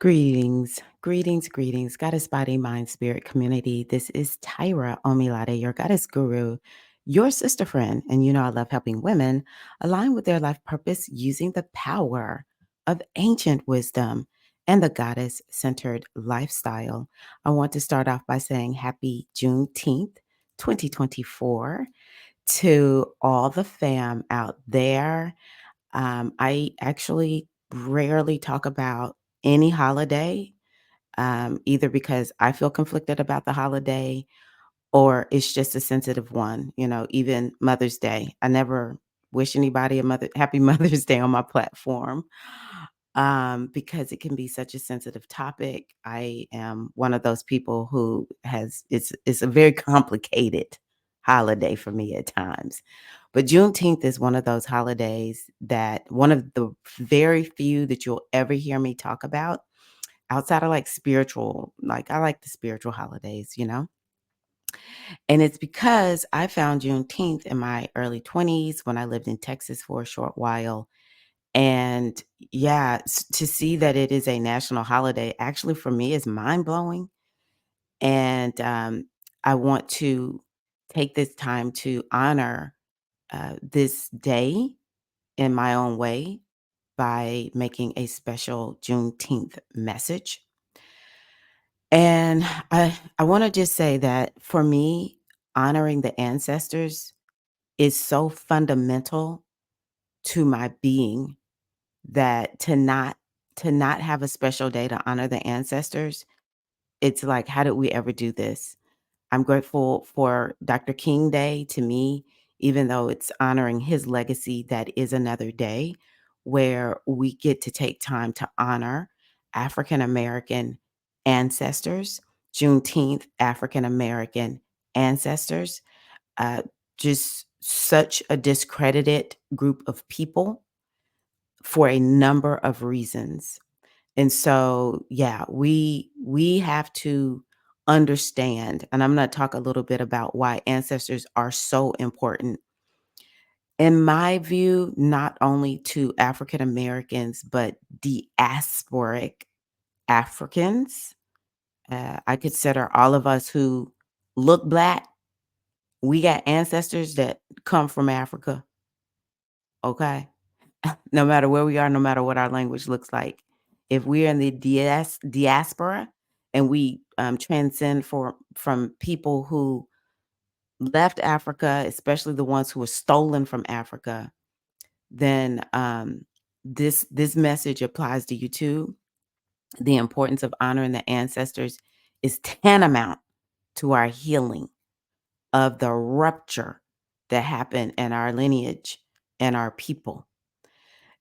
Greetings, greetings, greetings, Goddess Body, Mind, Spirit community. This is Tyra Omilade, your Goddess Guru, your sister friend. And you know, I love helping women align with their life purpose using the power of ancient wisdom and the goddess centered lifestyle. I want to start off by saying happy Juneteenth 2024 to all the fam out there. I actually rarely talk about any holiday, either because I feel conflicted about the holiday or it's just a sensitive one. You know, even Mother's Day. I never wish anybody a happy Mother's Day on my platform because it can be such a sensitive topic. I am one of those people who has it's a very complicated holiday for me at times. But Juneteenth is one of those holidays that one of the very few that you'll ever hear me talk about outside of like spiritual, like I like the spiritual holidays, you know? And it's because I found Juneteenth in my early 20s when I lived in Texas for a short while. And yeah, to see that it is a national holiday actually for me is mind blowing. And I want to take this time to honor this day in my own way by making a special Juneteenth message. And I want to just say that for me, honoring the ancestors is so fundamental to my being that to not have a special day to honor the ancestors, it's like, how did we ever do this? I'm grateful for Dr. King Day to me, even though it's honoring his legacy, that is another day where we get to take time to honor African American ancestors, Juneteenth, African American ancestors, uh, just such a discredited group of people for a number of reasons. And so, yeah, we have to understand, and I'm going to talk a little bit about why ancestors are so important. In my view, not only to African Americans, but diasporic Africans. I consider all of us who look Black, we got ancestors that come from Africa, okay? No matter where we are, no matter what our language looks like. If we're in the diaspora and we transcend from people who left Africa, especially the ones who were stolen from Africa, then this message applies to you too. The importance of honoring the ancestors is tantamount to our healing of the rupture that happened in our lineage and our people.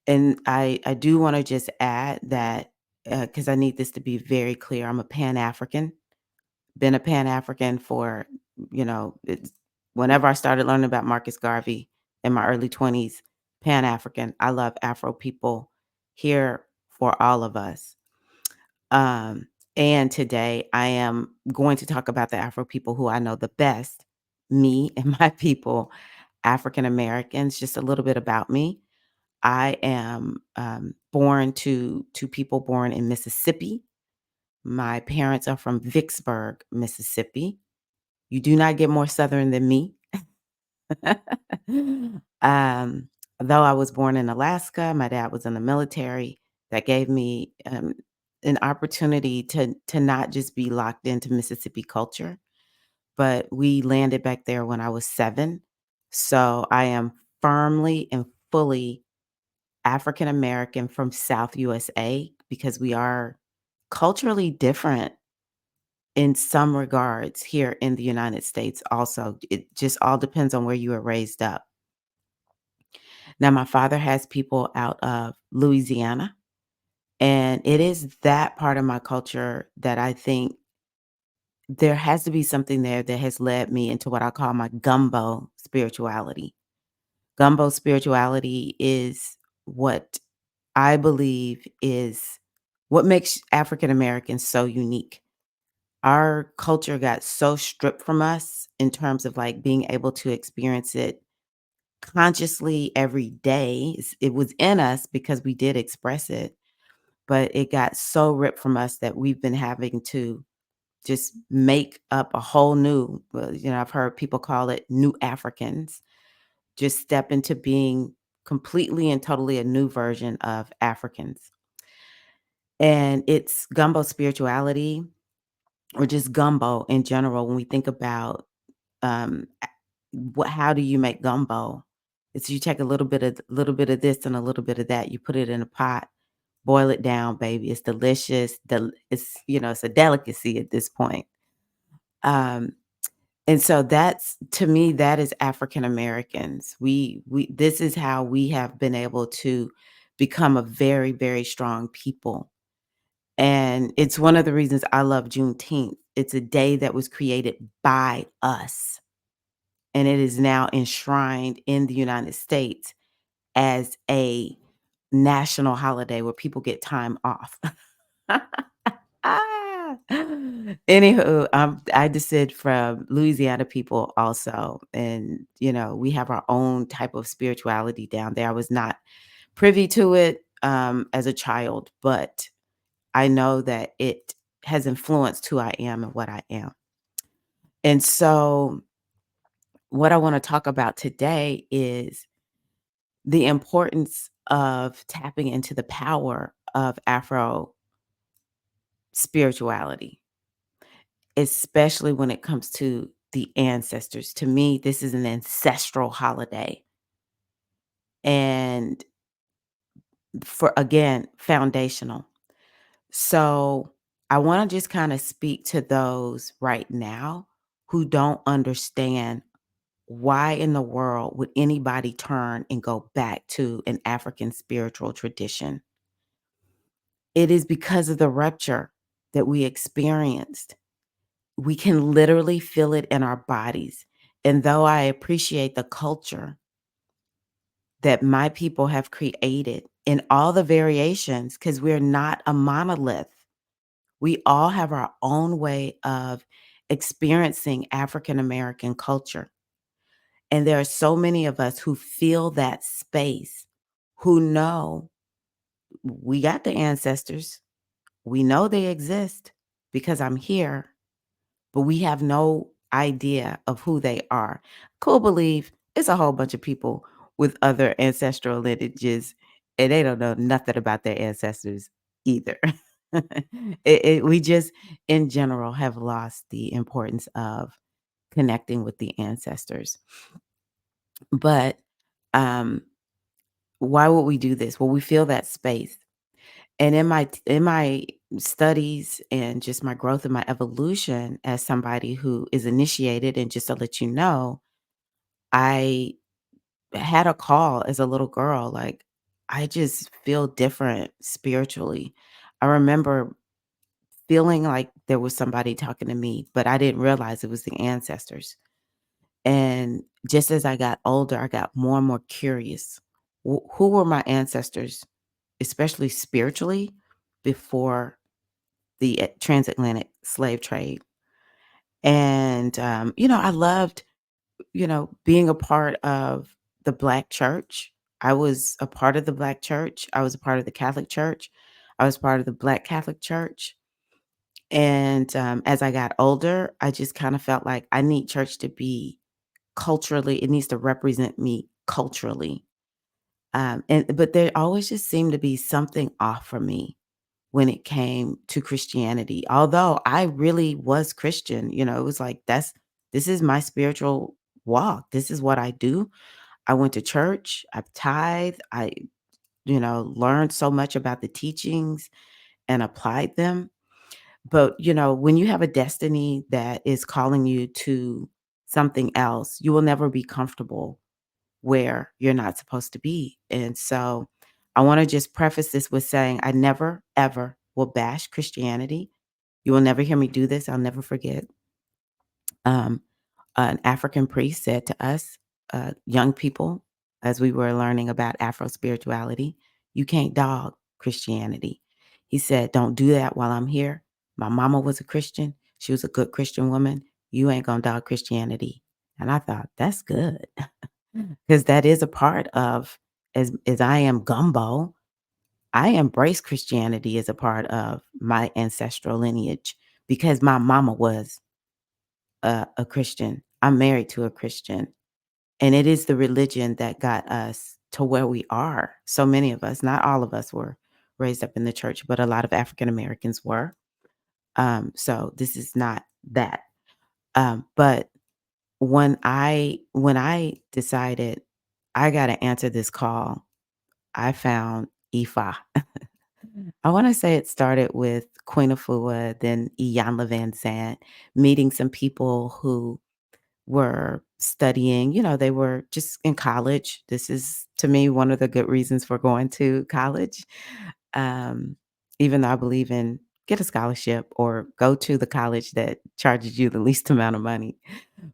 And I do wanna just add that, because I need this to be very clear, I'm a Pan-African, been a Pan-African for, it's whenever I started learning about Marcus Garvey in my early 20s, Pan-African. I love Afro people, here for all of us. Um, and today I am going to talk about the Afro people who I know the best, me and my people, African Americans, just a little bit about me. I am born to people born in Mississippi. My parents are from Vicksburg, Mississippi. You do not get more Southern than me. um, though I was born in Alaska, my dad was in the military. That gave me an opportunity to not just be locked into Mississippi culture, but we landed back there when I was 7. So I am firmly and fully African American from South USA because we are culturally different in some regards here in the United States also. It just all depends on where you were raised up. Now, my father has people out of Louisiana, and it is that part of my culture that I think there has to be something there that has led me into what I call my gumbo spirituality. Gumbo spirituality is what I believe is what makes African Americans so unique. Our culture got so stripped from us in terms of like being able to experience it consciously every day. It was in us because we did express it. but it got so ripped from us that we've been having to just make up a whole new, well, I've heard people call it new Africans, just step into being completely and totally a new version of Africans. And it's gumbo spirituality or just gumbo in general. When we think about how do you make gumbo? It's you take a little bit of this and a little bit of that. You put it in a pot, boil it down, baby. It's delicious. It's a delicacy at this point. Um, and so that's to me, that is African Americans. We this is how we have been able to become a very, very strong people. And it's one of the reasons I love Juneteenth. It's a day that was created by us, and it is now enshrined in the United States as a national holiday where people get time off. Ah. Anywho, I descend from Louisiana people also, and we have our own type of spirituality down there. I was not privy to it as a child, but I know that it has influenced who I am and what I am. And so, what I want to talk about today is the importance of tapping into the power of Afro spirituality, especially when it comes to the ancestors. To me, this is an ancestral holiday. And for again, foundational. So I want to just kind of speak to those right now who don't understand why in the world would anybody turn and go back to an African spiritual tradition. It is because of the rupture that we experienced. We can literally feel it in our bodies. And though I appreciate the culture that my people have created in all the variations, because we're not a monolith, we all have our own way of experiencing African American culture. And there are so many of us who feel that space, who know we got the ancestors. We know they exist because I'm here, but we have no idea of who they are. Cool believe it's a whole bunch of people with other ancestral lineages, and they don't know nothing about their ancestors either. We just, in general, have lost the importance of connecting with the ancestors. But um, why would we do this? Well, we feel that space. And in my studies and just my growth and my evolution as somebody who is initiated, and just to let you know, I had a call as a little girl, like, I just feel different spiritually. I remember feeling like there was somebody talking to me, but I didn't realize it was the ancestors. And just as I got older, I got more and more curious. Who were my ancestors, especially spiritually, before the transatlantic slave trade? And, I loved, being a part of the Black church. I was a part of the Black church. I was a part of the Catholic church. I was part of the Black Catholic church. And as I got older, I just kind of felt like I need church to be culturally, it needs to represent me culturally. But there always just seemed to be something off for me when it came to Christianity. Although I really was Christian, it was like this is my spiritual walk. This is what I do. I went to church, I've tithed, I, learned so much about the teachings and applied them. But, when you have a destiny that is calling you to something else, you will never be comfortable where you're not supposed to be. And so I want to just preface this with saying I never, ever will bash Christianity. You will never hear me do this. I'll never forget. Um, an African priest said to us, young people, as we were learning about Afro spirituality, you can't dog Christianity. He said, don't do that while I'm here. My mama was a Christian. She was a good Christian woman. You ain't going to dog Christianity. And I thought, that's good. Because that is a part of, as I am gumbo, I embrace Christianity as a part of my ancestral lineage because my mama was a Christian. I'm married to a Christian, and it is the religion that got us to where we are. So many of us, not all of us were raised up in the church, but a lot of African Americans were. So this is not that. But when I decided I got to answer this call, I found Ifa. I want to say it started with Queen Afua, then Iyanla Van Sant, meeting some people who were studying, they were just in college. This is, to me, one of the good reasons for going to college. Um, Even though I believe in get a scholarship or go to the college that charges you the least amount of money.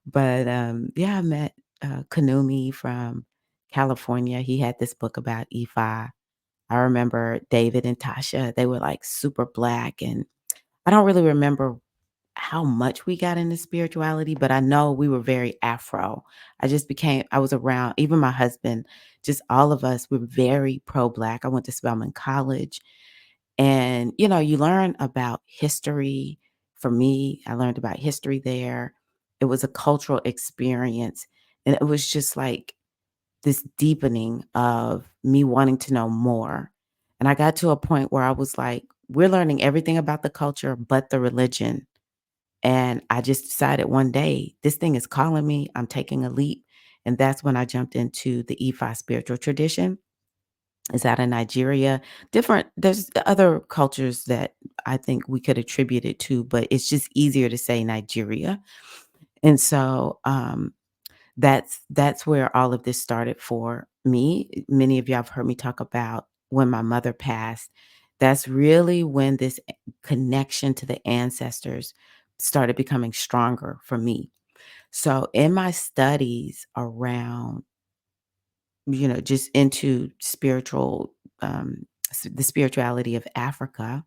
But yeah, I met Kanumi from California. He had this book about Ifa. I remember David and Tasha, they were like super black. And I don't really remember how much we got into spirituality, but I know we were very Afro. I was around, even my husband, just all of us were very pro black. I went to Spelman College and, you learn about history. For me, I learned about history there. It was a cultural experience. And it was just like this deepening of me wanting to know more. And I got to a point where I was like, we're learning everything about the culture but the religion. And I just decided one day, this thing is calling me. I'm taking a leap. And that's when I jumped into the Ifa spiritual tradition. It's out of Nigeria. There's other cultures that I think we could attribute it to, but it's just easier to say Nigeria. And so that's where all of this started for me. Many of you have heard me talk about when my mother passed. That's really when this connection to the ancestors started becoming stronger for me. So in my studies around, just into the spirituality of Africa,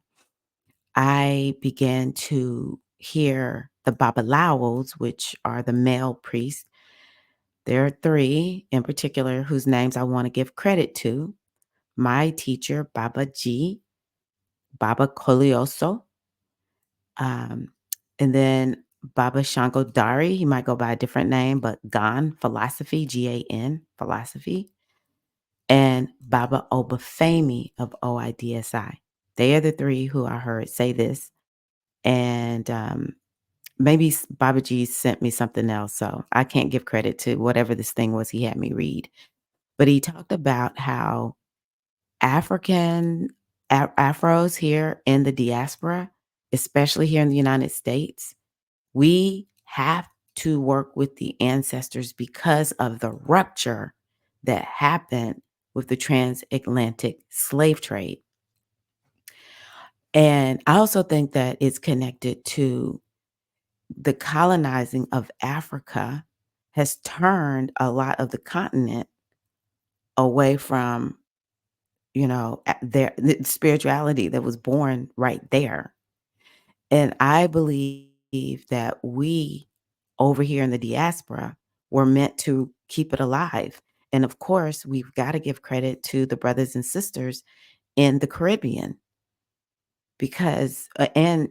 I began to hear the Babalawos, which are the male priests. There are three in particular whose names I want to give credit to. My teacher, Baba G, Baba Kolioso, um, and then Baba Shango Dari. He might go by a different name, but Gan Philosophy, Gan Philosophy, and Baba Obafemi of OIDSI. They are the three who I heard say this. And maybe Baba G sent me something else. So I can't give credit to whatever this thing was he had me read. But he talked about how African Afros here in the diaspora, especially here in the United States, we have to work with the ancestors because of the rupture that happened with the transatlantic slave trade. And I also think that it's connected to the colonizing of Africa has turned a lot of the continent away from, their the spirituality that was born right there. And I believe that we over here in the diaspora were meant to keep it alive. And of course, we've got to give credit to the brothers and sisters in the Caribbean because, and,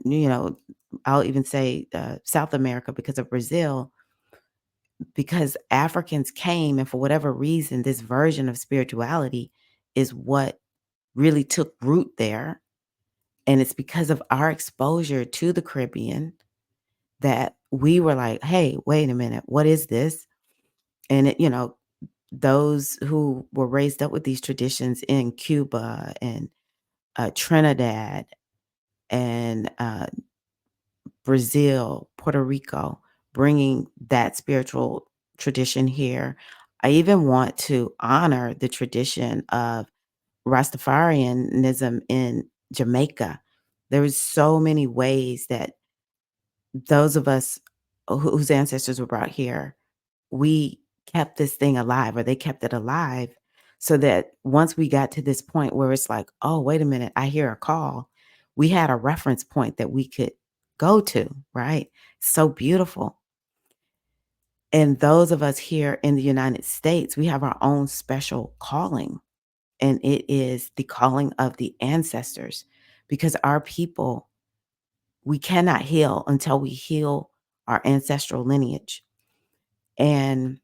I'll even say South America because of Brazil, because Africans came and for whatever reason, this version of spirituality is what really took root there. And it's because of our exposure to the Caribbean that we were like, hey, wait a minute, what is this? And those who were raised up with these traditions in Cuba and Trinidad and Brazil, Puerto Rico, bringing that spiritual tradition here. I even want to honor the tradition of Rastafarianism in Jamaica. There was so many ways that those of us whose ancestors were brought here, we kept this thing alive or they kept it alive so that once we got to this point where it's like, oh, wait a minute, I hear a call, we had a reference point that we could go to, right? So beautiful. And those of us here in the United States, we have our own special calling. and it is the calling of the ancestors, because our people, we cannot heal until we heal our ancestral lineage. And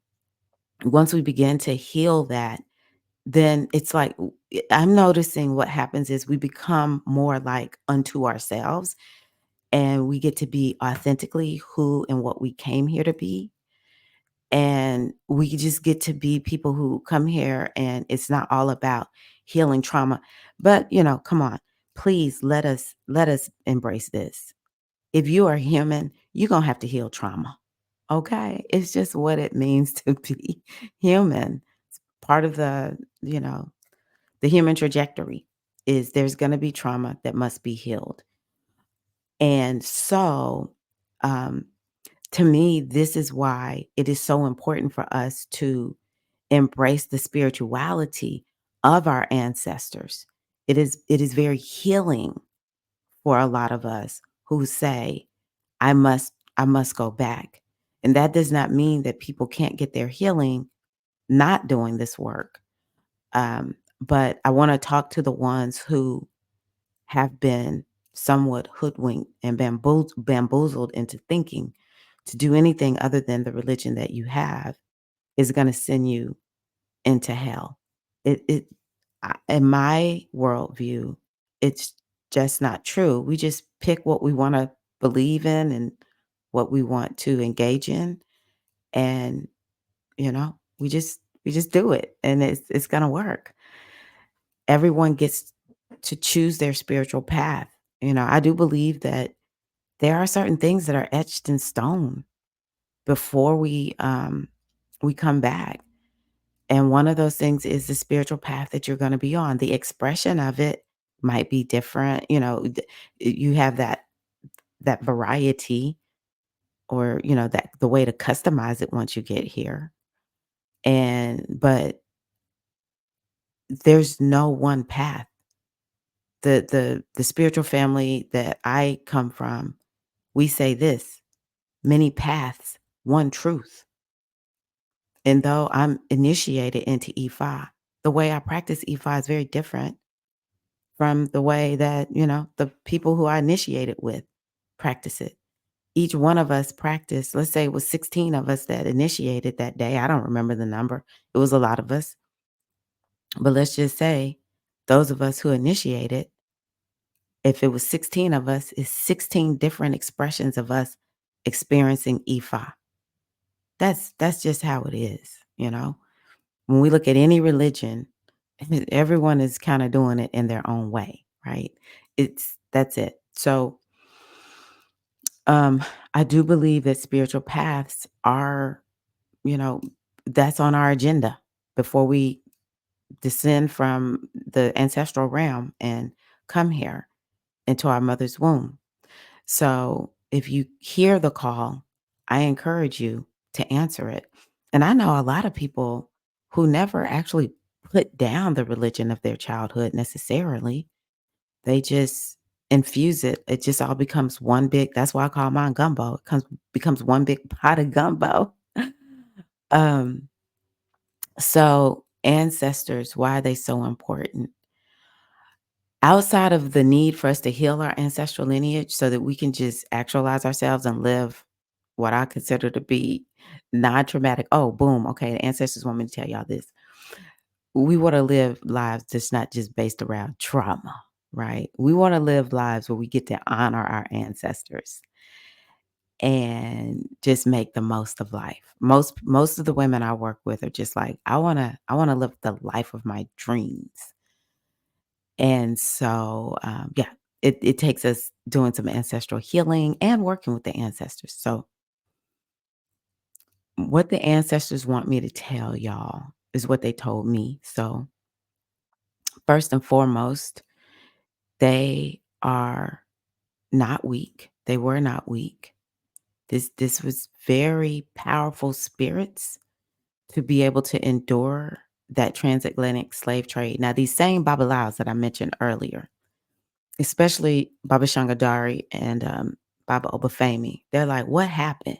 once we begin to heal that, then it's like I'm noticing what happens is we become more like unto ourselves, and we get to be authentically who and what we came here to be. And we just get to be people who come here, and it's not all about healing trauma. But, come on, please let us embrace this. If you are human, you're going to have to heal trauma. Okay? It's just what it means to be human. Part of the human trajectory is there's going to be trauma that must be healed. And so, um, to me, this is why it is so important for us to embrace the spirituality of our ancestors. It is very healing for a lot of us who say, I must go back. And that does not mean that people can't get their healing not doing this work. But I want to talk to the ones who have been somewhat hoodwinked and bamboozled into thinking to do anything other than the religion that you have is going to send you into hell. In my worldview, it's just not true. We just pick what we want to believe in and what we want to engage in, and we just do it, and it's going to work. Everyone gets to choose their spiritual path. I do believe that there are certain things that are etched in stone before we come back. And one of those things is the spiritual path that you're going to be on. The expression of it might be different. You have that variety, or that the way to customize it once you get here. But there's no one path. The spiritual family that I come from, we say this: many paths, one truth. And though I'm initiated into Ifa, the way I practice Ifa is very different from the way that, the people who I initiated with practice it. Each one of us practiced, let's say it was 16 of us that initiated that day. I don't remember the number. It was a lot of us. But let's just say those of us who initiated, if it was 16 of us, it's 16 different expressions of us experiencing Ifa. That's just how it is. When we look at any religion, everyone is kind of doing it in their own way, right? That's it. So, I do believe that spiritual paths are, you know, that's on our agenda before we descend from the ancestral realm and come here into our mother's womb. So, if you hear the call, I encourage you to answer it. And I know a lot of people who never actually put down the religion of their childhood necessarily. They just infuse it. It just all becomes one big, that's why I call mine gumbo. Becomes one big pot of gumbo. Um, so ancestors, why are they so important? Outside of the need for us to heal our ancestral lineage so that we can just actualize ourselves and live what I consider to be non-traumatic. Oh, boom. Okay. The ancestors want me to tell y'all this. We want to live lives that's not just based around trauma, right? We want to live lives where we get to honor our ancestors and just make the most of life. Most of the women I work with are just like, I want to live the life of my dreams. And so, yeah, it takes us doing some ancestral healing and working with the ancestors. So, what the ancestors want me to tell y'all is what they told me. So, first and foremost, they are not weak. They were not weak. This was very powerful spirits to be able to endure that transatlantic slave trade. Now, these same Babalaos that I mentioned earlier, especially Baba Shangadari and Baba Obafemi, they're like, what happened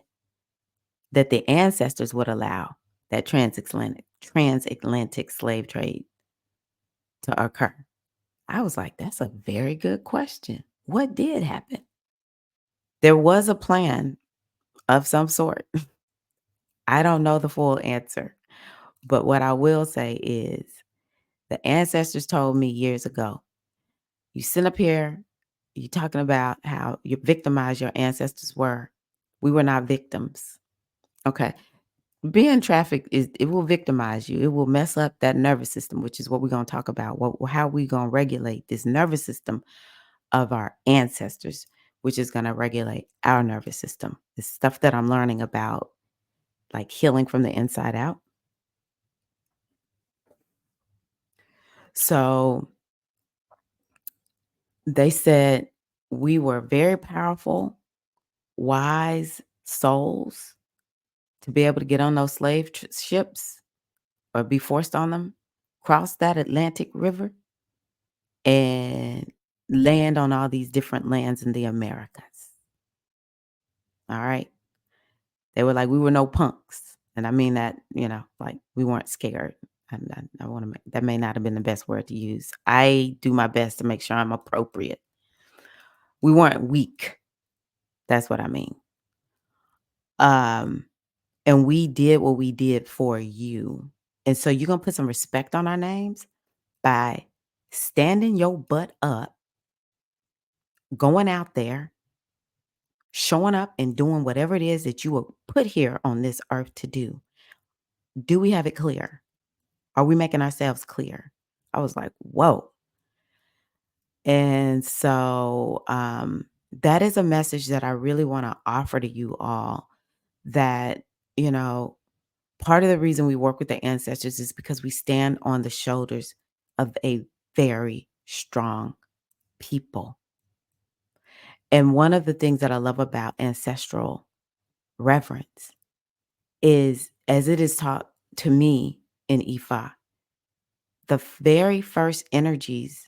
that the ancestors would allow that transatlantic slave trade? to occur? I was like, that's a very good question. What did happen? There was a plan of some sort. I don't know the full answer, but what I will say is the ancestors told me years ago, you sit up here, you talking about how you victimized your ancestors were. We were not victims. Okay. Being trafficked it will victimize you. It will mess up that nervous system, which is what we're going to talk about. How we going to regulate this nervous system of our ancestors, which is going to regulate our nervous system. It's stuff that I'm learning about, like healing from the inside out. So they said we were very powerful, wise souls to be able to get on those ships or be forced on them, cross that Atlantic River, and land on all these different lands in the Americas. All right. They were like, we were no punks. And I mean that, like we weren't scared. I want to make that may not have been the best word to use. I do my best to make sure I'm appropriate. We weren't weak. That's what I mean. Um, and we did what we did for you. And so you're gonna put some respect on our names by standing your butt up, going out there, showing up and doing whatever it is that you were put here on this earth to do. Do we have it clear? Are we making ourselves clear? I was like, whoa. And so that is a message that I really want to offer to you all that, you know, part of the reason we work with the ancestors is because we stand on the shoulders of a very strong people. And one of the things that I love about ancestral reverence is, as it is taught to me in Ifa, the very first energies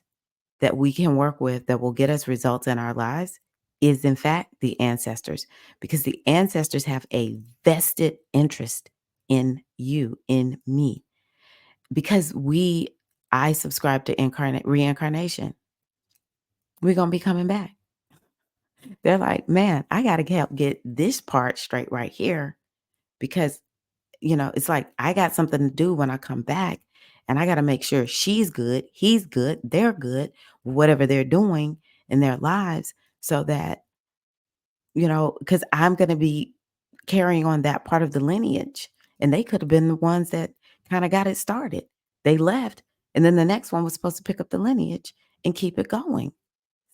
that we can work with that will get us results in our lives is, in fact, the ancestors, because the ancestors have a vested interest in you, in me, because I subscribe to reincarnation. We're going to be coming back. They're like, man, I got to help get this part straight right here because, it's like I got something to do when I come back and I got to make sure she's good, he's good, they're good, whatever they're doing in their lives so that, because I'm going to be carrying on that part of the lineage. And they could have been the ones that kind of got it started. They left. And then the next one was supposed to pick up the lineage and keep it going.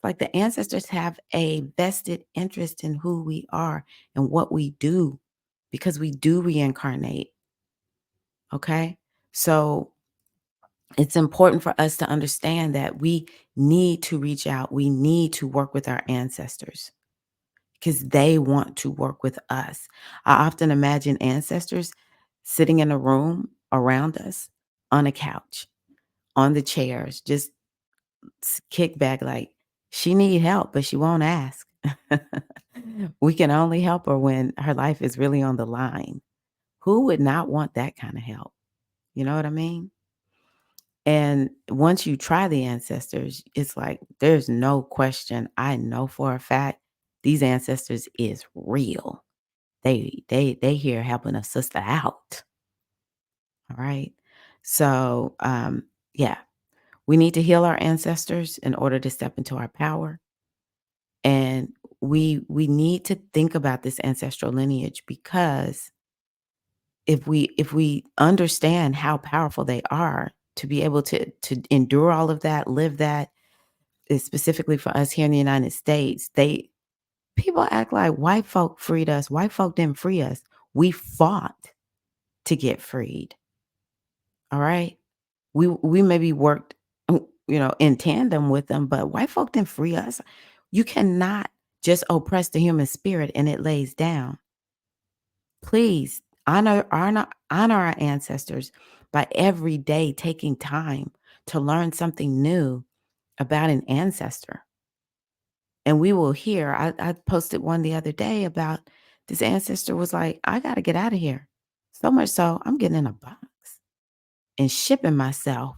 Like the ancestors have a vested interest in who we are and what we do because we do reincarnate. Okay. So it's important for us to understand that we need to reach out. We need to work with our ancestors because they want to work with us. I often imagine ancestors sitting in a room around us on a couch, on the chairs, just kick back like she need help, but she won't ask. We can only help her when her life is really on the line. Who would not want that kind of help? You know what I mean? And once you try the ancestors, it's like there's no question. I know for a fact these ancestors is real. They here helping a sister out. All right. So yeah, we need to heal our ancestors in order to step into our power. And we need to think about this ancestral lineage because if we understand how powerful they are to be able to endure all of that, live that, specifically for us here in the United States, people act like white folk freed us. White folk didn't free us. We fought to get freed. All right. We maybe worked, in tandem with them, but white folk didn't free us. You cannot just oppress the human spirit and it lays down. Please honor our ancestors by every day taking time to learn something new about an ancestor. And we will hear, I posted one the other day about this ancestor was like, I got to get out of here. So much so, I'm getting in a box and shipping myself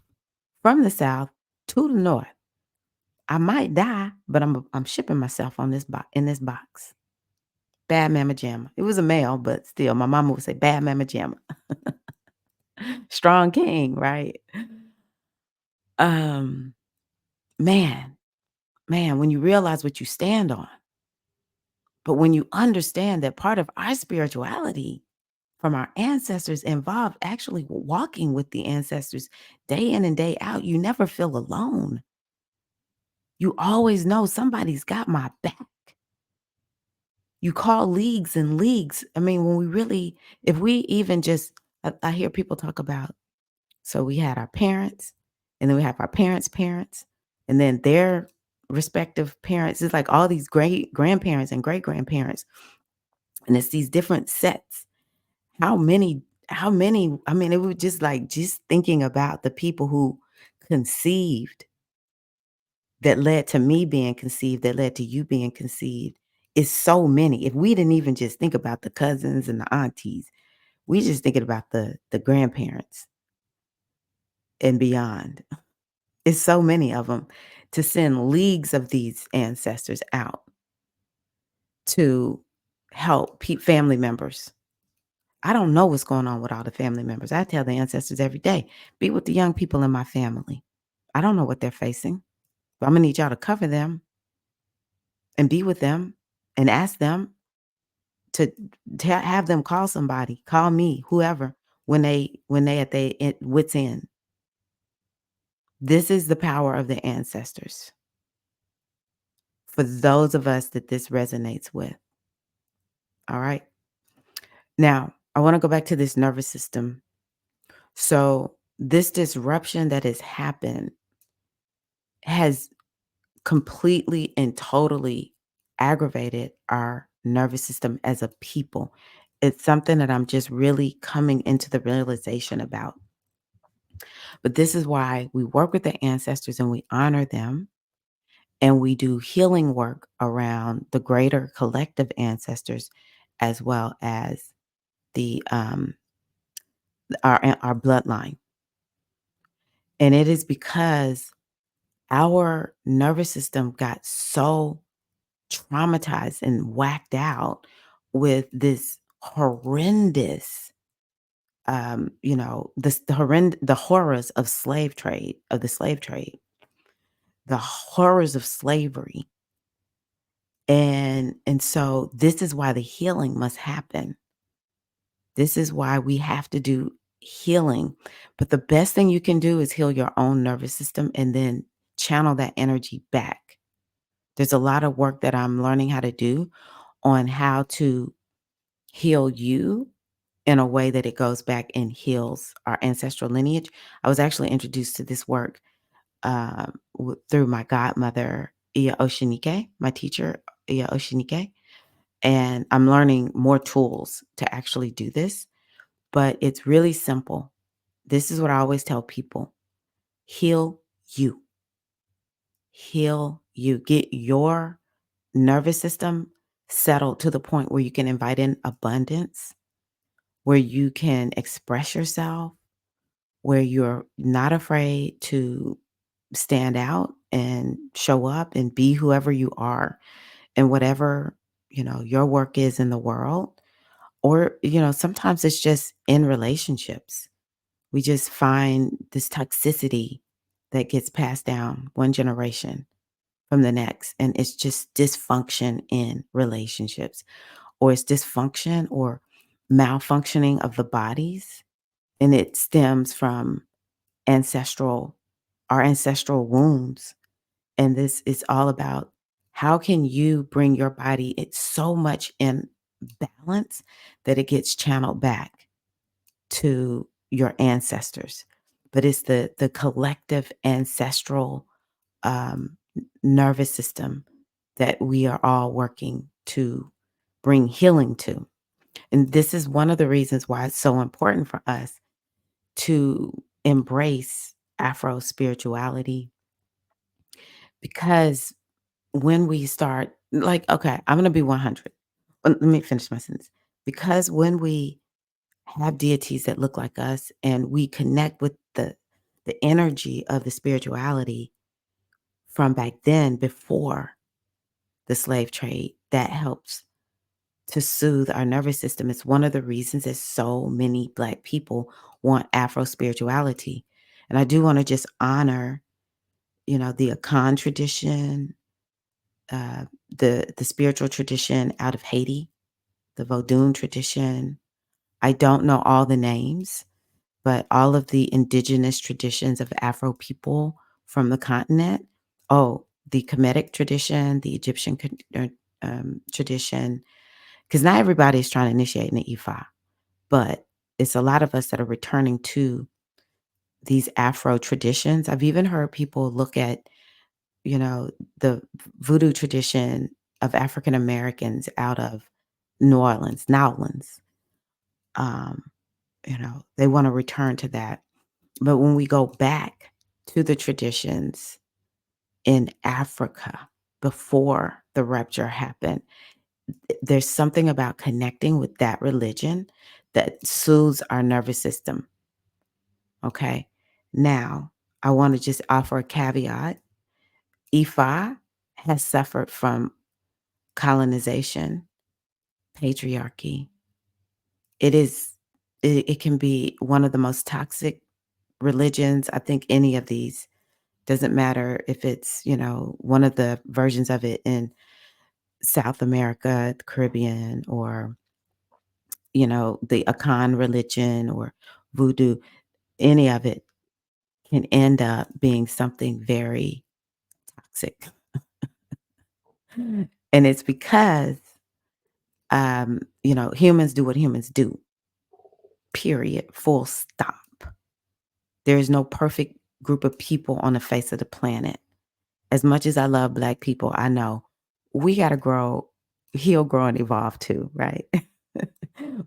from the South to the North. I might die, but I'm shipping myself on this box in this box. Bad Mama Jamma. It was a male, but still, my mama would say, "Bad Mama Jamma." Strong king, right? Um, man, man, when you realize what you stand on, but when you understand that part of our spirituality from our ancestors involved actually walking with the ancestors day in and day out, you never feel alone. You always know somebody's got my back. You call leagues and leagues. I mean, when we really, if we even just, I hear people talk about, so we had our parents, and then we have our parents' parents, and then their respective parents. It's like all these great grandparents and great grandparents, and it's these different sets. How many, how many, I mean, it was just like just thinking about the people who conceived that led to me being conceived, that led to you being conceived, is so many. If we didn't even just think about the cousins and the aunties, we just thinking about the grandparents and beyond. It's so many of them to send leagues of these ancestors out to help family members. I don't know what's going on with all the family members. I tell the ancestors every day, be with the young people in my family. I don't know what they're facing, but I'm gonna need y'all to cover them and be with them and ask them to have them call somebody, call me, whoever, when they at their wits end. This is the power of the ancestors for those of us that this resonates with. All right. Now, I want to go back to this nervous system. So, this disruption that has happened has completely and totally aggravated our nervous system as a people. It's something that I'm just really coming into the realization about. But this is why we work with the ancestors and we honor them, and we do healing work around the greater collective ancestors as well as the our bloodline. And it is because our nervous system got so traumatized and whacked out with this horrendous the horrors of the slave trade, the horrors of slavery. And so this is why the healing must happen. This is why we have to do healing. But the best thing you can do is heal your own nervous system and then channel that energy back. There's a lot of work that I'm learning how to do on how to heal you in a way that it goes back and heals our ancestral lineage. I was actually introduced to this work through my godmother, Iya Oshinike, my teacher, Iya Oshinike. And I'm learning more tools to actually do this, but it's really simple. This is what I always tell people: heal you, heal you, get your nervous system settled to the point where you can invite in abundance, where you can express yourself, where you're not afraid to stand out and show up and be whoever you are and whatever, your work is in the world. Or, sometimes it's just in relationships. We just find this toxicity that gets passed down one generation from the next. And it's just dysfunction in relationships, or it's dysfunction or malfunctioning of the bodies. And it stems from ancestral, our ancestral wounds. And this is all about how can you bring your body, it's so much in balance that it gets channeled back to your ancestors. But it's the collective ancestral nervous system that we are all working to bring healing to. And this is one of the reasons why it's so important for us to embrace Afro spirituality, because when we start, like, okay, I'm going to be 100. Let me finish my sentence. Because when we have deities that look like us and we connect with the energy of the spirituality from back then before the slave trade that helps to soothe our nervous system. It's one of the reasons that so many Black people want Afro spirituality. And I do want to just honor, the Akan tradition, uh, the spiritual tradition out of Haiti, the Vodun tradition. I don't know all the names, but all of the indigenous traditions of Afro people from the continent. Oh, the Kemetic tradition, the Egyptian tradition, because not everybody is trying to initiate an Ifa, but it's a lot of us that are returning to these Afro traditions. I've even heard people look at, you know, the voodoo tradition of African Americans out of New Orleans, Nowlands. Um, they want to return to that. But when we go back to the traditions in Africa before the rupture happened, there's something about connecting with that religion that soothes our nervous system. Okay. Now, I want to just offer a caveat. Ifa has suffered from colonization, patriarchy. It is, it can be one of the most toxic religions. I think any of these doesn't matter if it's, one of the versions of it in South America, the Caribbean, or, the Akan religion or voodoo, any of it can end up being something very toxic. And it's because, humans do what humans do, period, full stop. There is no perfect group of people on the face of the planet. As much as I love Black people, I know we got to heal, grow, and evolve too, right?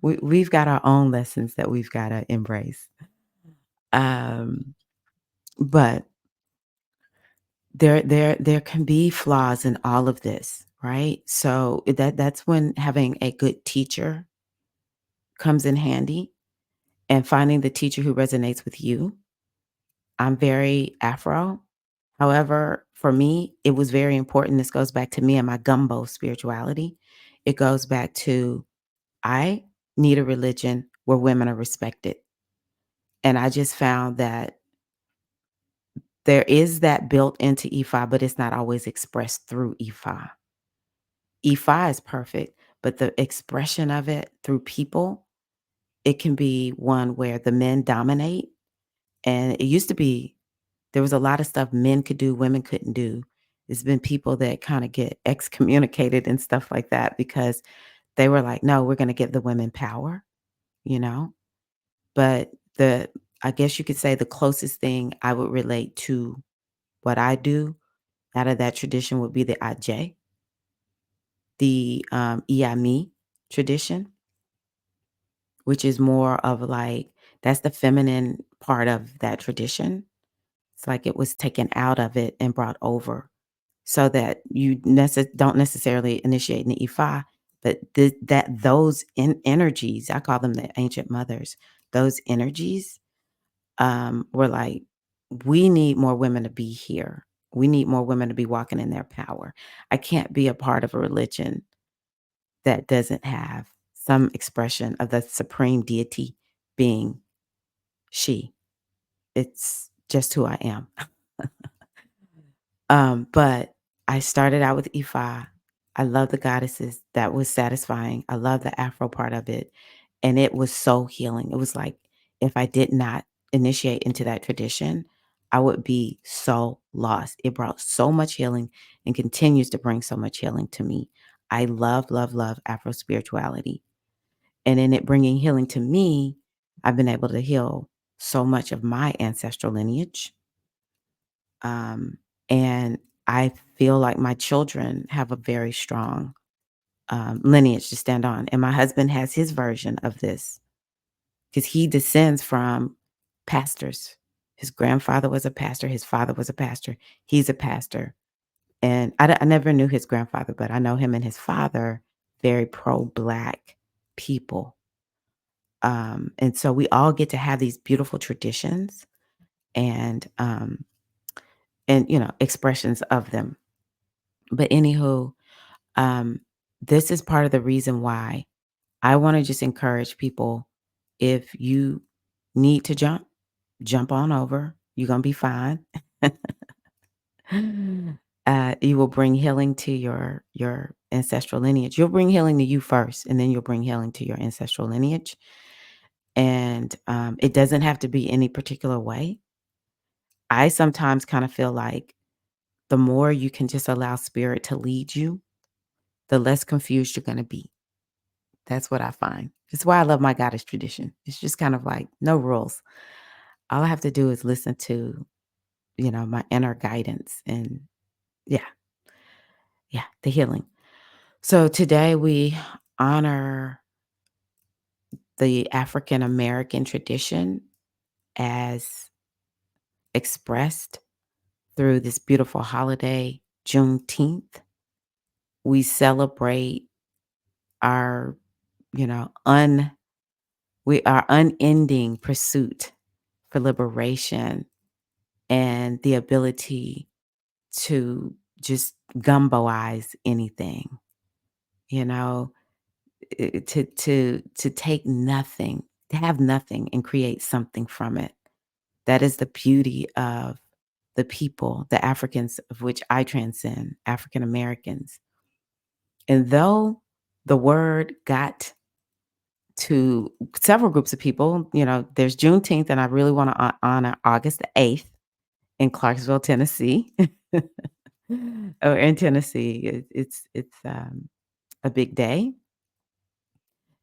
We've got our own lessons that we've got to embrace. But there can be flaws in all of this, right? So that's when having a good teacher comes in handy and finding the teacher who resonates with you. I'm very Afro. However, for me, it was very important. This goes back to me and my gumbo spirituality. It goes back to I need a religion where women are respected. And I just found that there is that built into Ifa, but it's not always expressed through Ifa. Ifa is perfect, but the expression of it through people, it can be one where the men dominate. And it used to be there was a lot of stuff men could do, women couldn't do. There's been people that kind of get excommunicated and stuff like that because they were like, no, we're going to give the women power, you know? But I guess you could say the closest thing I would relate to what I do out of that tradition would be the Aj, the Iyami tradition, which is more of like, that's the feminine part of that tradition. It's like it was taken out of it and brought over so that you don't necessarily initiate an Ifa, but those energies, I call them the ancient mothers, those energies were like, we need more women to be here. We need more women to be walking in their power. I can't be a part of a religion that doesn't have some expression of the supreme deity being she. It's just who I am. But I started out with Ifa. I love the goddesses. That was satisfying. I love the Afro part of it. And it was so healing. It was like if I did not initiate into that tradition, I would be so lost. It brought so much healing and continues to bring so much healing to me. I love, love, love Afro spirituality. And in it bringing healing to me, I've been able to heal so much of my ancestral lineage. Um, and I feel like my children have a very strong lineage to stand on. And my husband has his version of this because he descends from pastors. His grandfather was a pastor. His father was a pastor. He's a pastor. And I never knew his grandfather, but I know him and his father, very pro-Black people. And so we all get to have these beautiful traditions and expressions of them. But anywho, um, this is part of the reason why I want to just encourage people, if you need to jump on over. You're gonna be fine. You will bring healing to your ancestral lineage. You'll bring healing to you first, and then you'll bring healing to your ancestral lineage. And it doesn't have to be any particular way. I sometimes kind of feel like the more you can just allow spirit to lead you, the less confused you're going to be. That's what I find. It's why I love my goddess tradition. It's just kind of like no rules. All I have to do is listen to, my inner guidance, and yeah, yeah, the healing. So today we honor the African American tradition as expressed through this beautiful holiday, Juneteenth. We celebrate our, you know, un our unending pursuit for liberation and the ability to just gumboize anything, you know, to take nothing, to have nothing and create something from it. That is the beauty of the people, the Africans of which I transcend, African Americans. And though the word got to several groups of people, there's Juneteenth, and I really want to honor August the 8th in Clarksville, Tennessee. Or in Tennessee, it's a big day.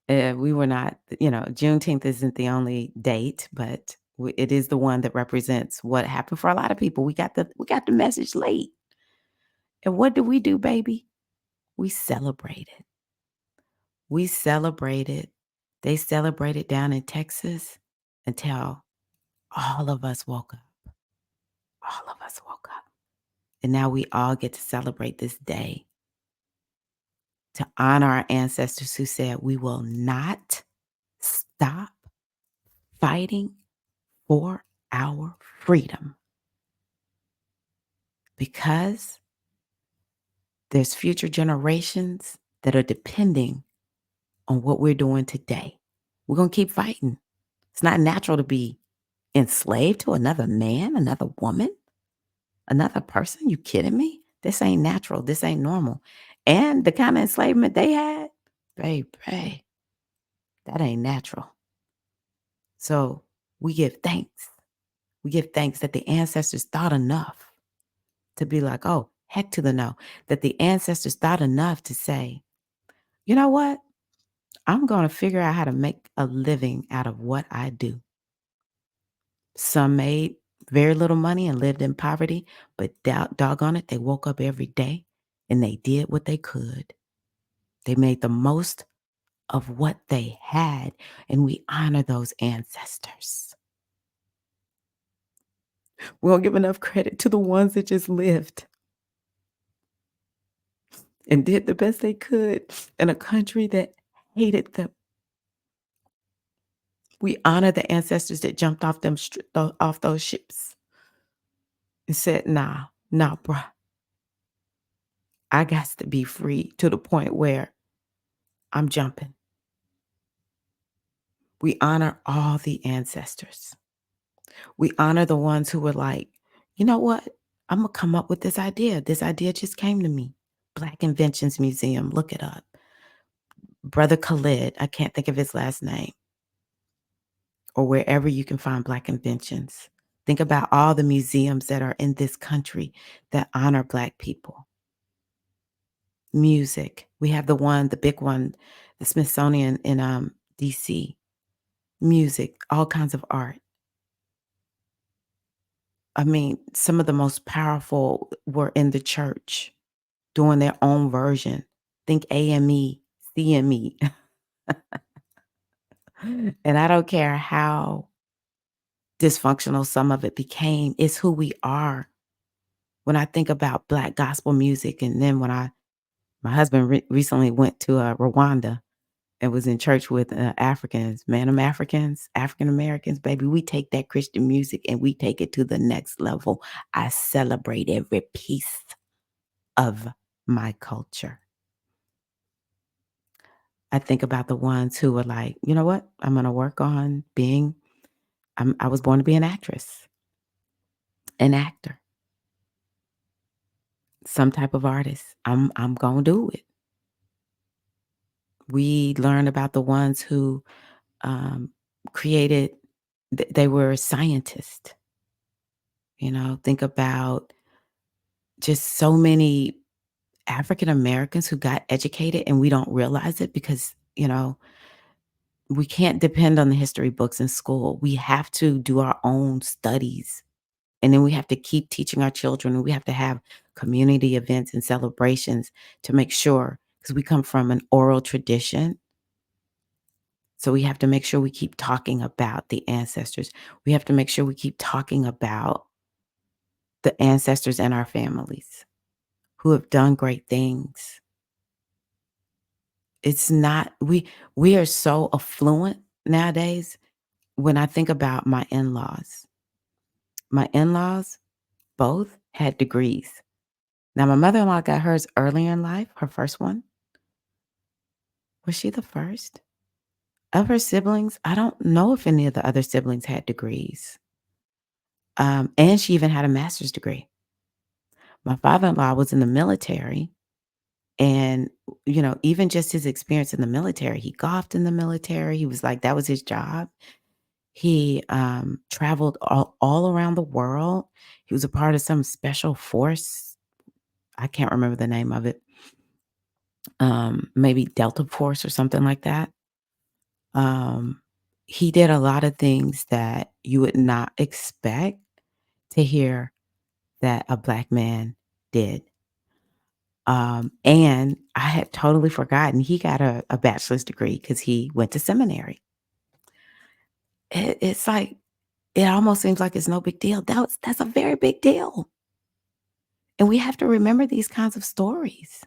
We were not, Juneteenth isn't the only date, but it is the one that represents what happened for a lot of people. We got the message late, and what do we do, baby? We celebrated. We celebrated. They celebrated down in Texas until all of us woke up. All of us woke up, and now we all get to celebrate this day to honor our ancestors who said we will not stop fighting for our freedom, because there's future generations that are depending on what we're doing today. We're going to keep fighting. It's not natural to be enslaved to another man, another woman, another person. You kidding me? This ain't natural. This ain't normal. And the kind of enslavement they had, baby, that ain't natural. So we give thanks. We give thanks that the ancestors thought enough to be like, oh, heck to the no. That the ancestors thought enough to say, you know what? I'm going to figure out how to make a living out of what I do. Some made very little money and lived in poverty, but doggone it, they woke up every day and they did what they could. They made the most of what they had, and we honor those ancestors. We don't give enough credit to the ones that just lived and did the best they could in a country that hated them. We honor the ancestors that jumped off off those ships and said, nah, bruh. I got to be free to the point where I'm jumping. We honor all the ancestors. We honor the ones who were like, you know what? I'm going to come up with this idea. This idea just came to me. Black Inventions Museum, look it up. Brother Khalid, I can't think of his last name, or wherever you can find Black inventions. Think about all the museums that are in this country that honor Black people. Music. We have the big one, the Smithsonian in DC. Music, all kinds of art. I mean, some of the most powerful were in the church doing their own version. Think AME, CME. And I don't care how dysfunctional some of it became, it's who we are. When I think about Black gospel music, and then when my husband recently went to Rwanda, and was in church with Africans, man, them Africans, African Americans, baby. We take that Christian music and we take it to the next level. I celebrate every piece of my culture. I think about the ones who were like, you know what? I'm going to work on being, I was born to be an actress, an actor, some type of artist. I'm going to do it. We learn about the ones who um, created, they were scientists. Think about just so many African Americans who got educated and we don't realize it because, we can't depend on the history books in school. We have to do our own studies. And then we have to keep teaching our children, and we have to have community events and celebrations to make sure, because we come from an oral tradition. So we have to make sure we keep talking about the ancestors. We have to make sure we keep talking about the ancestors and our families who have done great things. It's not we are so affluent nowadays. When I think about my in-laws both had degrees. Now my mother-in-law got hers earlier in life, her first one. Was she the first? Of her siblings, I don't know if any of the other siblings had degrees. And she even had a master's degree. My father-in-law was in the military, and, even just his experience in the military, he golfed in the military. He was like, that was his job. He traveled all around the world. He was a part of some special force. I can't remember the name of it. Maybe Delta Force or something like that. Um, he did a lot of things that you would not expect to hear that a Black man did. And I had totally forgotten he got a bachelor's degree because he went to seminary. It's like, it almost seems like it's no big deal. That's a very big deal. And we have to remember these kinds of stories.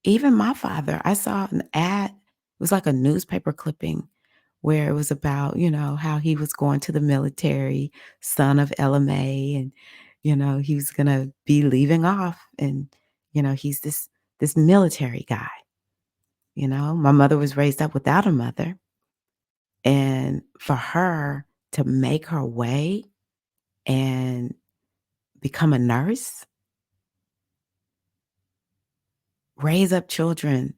Even my father, I saw an ad, it was like a newspaper clipping where it was about, how he was going to the military, son of LMA, and, he was gonna be leaving off, and, he's this military guy. My mother was raised up without a mother, and for her to make her way and become a nurse, raise up children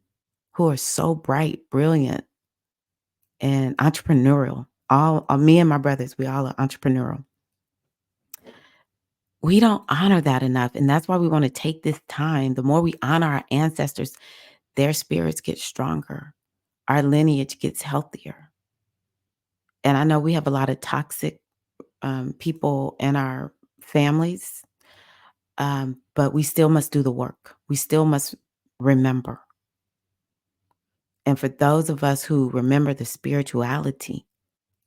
who are so bright, brilliant, and entrepreneurial. All me and my brothers, we all are entrepreneurial. We don't honor that enough, and that's why we wanna take this time. The more we honor our ancestors, their spirits get stronger, our lineage gets healthier. And I know we have a lot of toxic, people in our families, but we still must do the work. We still must remember. And for those of us who remember the spirituality,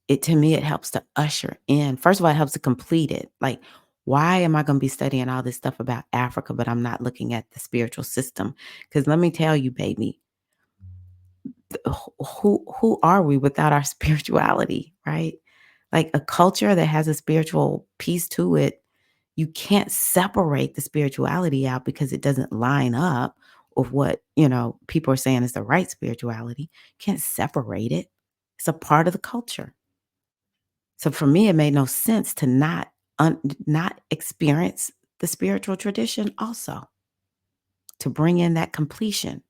to me, it helps to usher in. First of all, it helps to complete it. Like, why am I going to be studying all this stuff about Africa, but I'm not looking at the spiritual system? Because let me tell you, baby, who are we without our spirituality, right? Like a culture that has a spiritual piece to it, you can't separate the spirituality out because it doesn't line up with what, people are saying is the right spirituality. You can't separate it. It's a part of the culture. So for me, it made no sense to not experience the spiritual tradition also, to bring in that completion.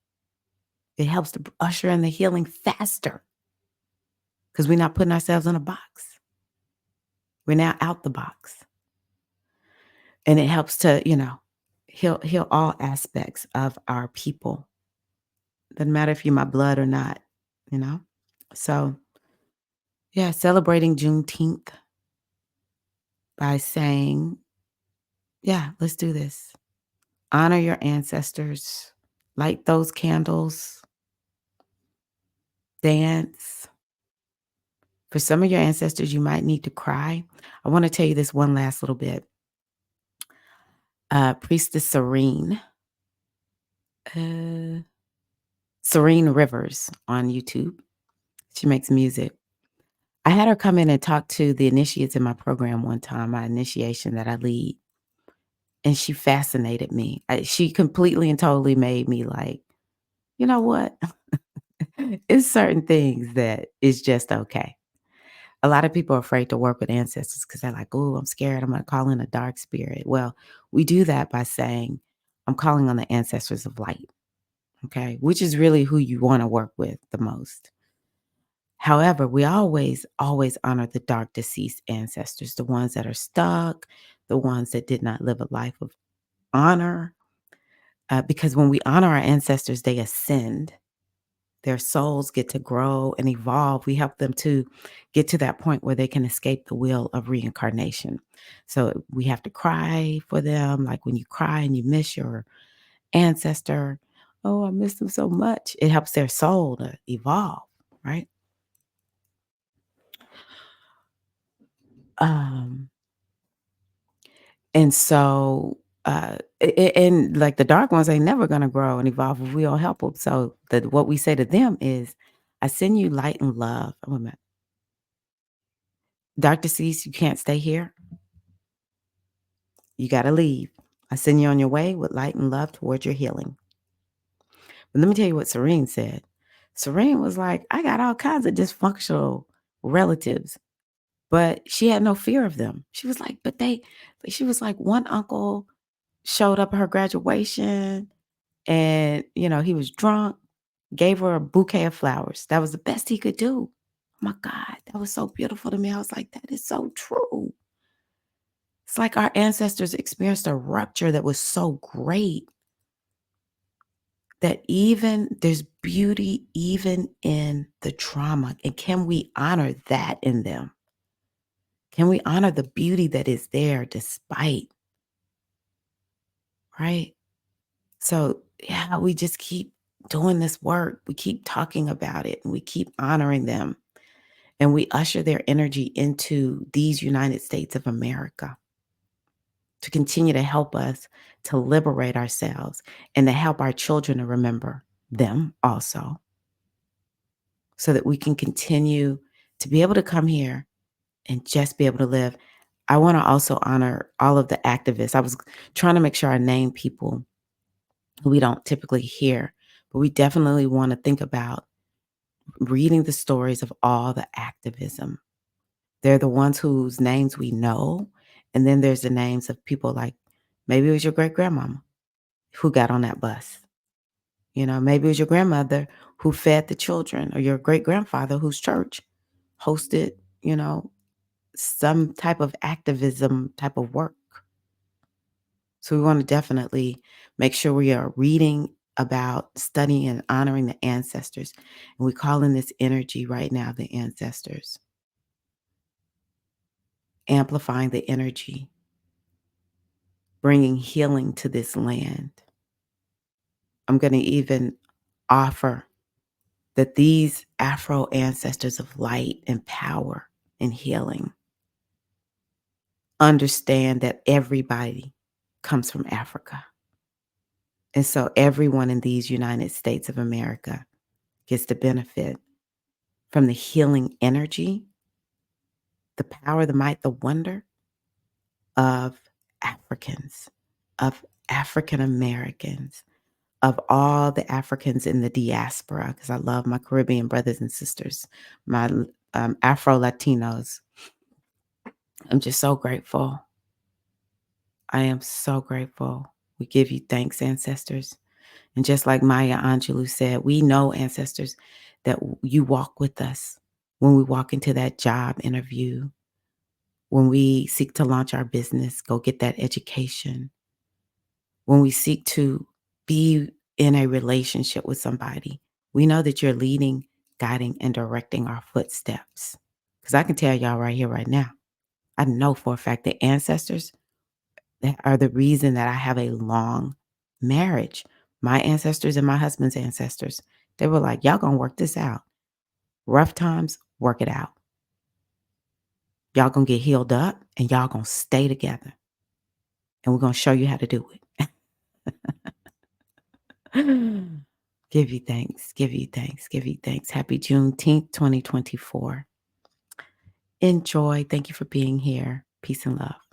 It helps to usher in the healing faster because we're not putting ourselves in a box. We're now out the box. And it helps to, heal all aspects of our people. Doesn't matter if you're my blood or not, you know? So, yeah, celebrating Juneteenth by saying, yeah, let's do this. Honor your ancestors, light those candles, dance. For some of your ancestors, you might need to cry. I want to tell you this one last little bit. Priestess Serene. Uh, Serene Rivers on YouTube. She makes music. I had her come in and talk to the initiates in my program one time, my initiation that I lead, and she fascinated me. She completely and totally made me like, you know what? It's certain things that is just okay. A lot of people are afraid to work with ancestors because they're like, oh, I'm scared. I'm going to call in a dark spirit. Well, we do that by saying, I'm calling on the ancestors of light, okay, which is really who you want to work with the most. However, we always, always honor the dark deceased ancestors, the ones that are stuck, the ones that did not live a life of honor. Because when we honor our ancestors, they ascend. Their souls get to grow and evolve. We help them to get to that point where they can escape the wheel of reincarnation. So we have to cry for them. Like when you cry and you miss your ancestor, oh, I miss them so much. It helps their soul to evolve, right? Um, and so, and like the dark ones ain't never gonna grow and evolve if we don't help them. So what we say to them is, I send you light and love. Oh, wait a minute. Dr. Cease, you can't stay here. You got to leave. I send you on your way with light and love towards your healing. But let me tell you what Serene said. Serene was like, I got all kinds of dysfunctional relatives, but she had no fear of them. She was like, she was like, one uncle showed up at her graduation and, he was drunk, gave her a bouquet of flowers. That was the best he could do. Oh my God, that was so beautiful to me. I was like, that is so true. It's like our ancestors experienced a rupture that was so great that even there's beauty even in the trauma. And can we honor that in them? Can we honor the beauty that is there despite, right? So, yeah, we just keep doing this work. We keep talking about it and we keep honoring them. And we usher their energy into these United States of America to continue to help us to liberate ourselves and to help our children to remember them also, so that we can continue to be able to come here and just be able to live. I want to also honor all of the activists. I was trying to make sure I name people who we don't typically hear, but we definitely want to think about reading the stories of all the activism. They're the ones whose names we know. And then there's the names of people like maybe it was your great grandmama who got on that bus. Maybe it was your grandmother who fed the children, or your great grandfather whose church hosted, some type of activism type of work. So we want to definitely make sure we are reading about studying and honoring the ancestors. And we call in this energy right now, the ancestors, amplifying the energy, bringing healing to this land. I'm going to even offer that these Afro ancestors of light and power and healing understand that everybody comes from Africa. And so everyone in these United States of America gets to benefit from the healing energy, the power, the might, the wonder of Africans, of African Americans, of all the Africans in the diaspora, because I love my Caribbean brothers and sisters, my Afro Latinos. I'm just so grateful. I am so grateful. We give you thanks, ancestors. And just like Maya Angelou said, we know, ancestors, that you walk with us when we walk into that job interview, when we seek to launch our business, go get that education, when we seek to be in a relationship with somebody. We know that you're leading, guiding, and directing our footsteps. Because I can tell y'all right here, right now, I know for a fact that ancestors that are the reason that I have a long marriage. My ancestors and my husband's ancestors, they were like, y'all gonna work this out. Rough times, work it out. Y'all gonna get healed up and y'all gonna stay together. And we're gonna show you how to do it. Give you thanks, give you thanks, give you thanks. Happy Juneteenth, 2024. Enjoy. Thank you for being here. Peace and love.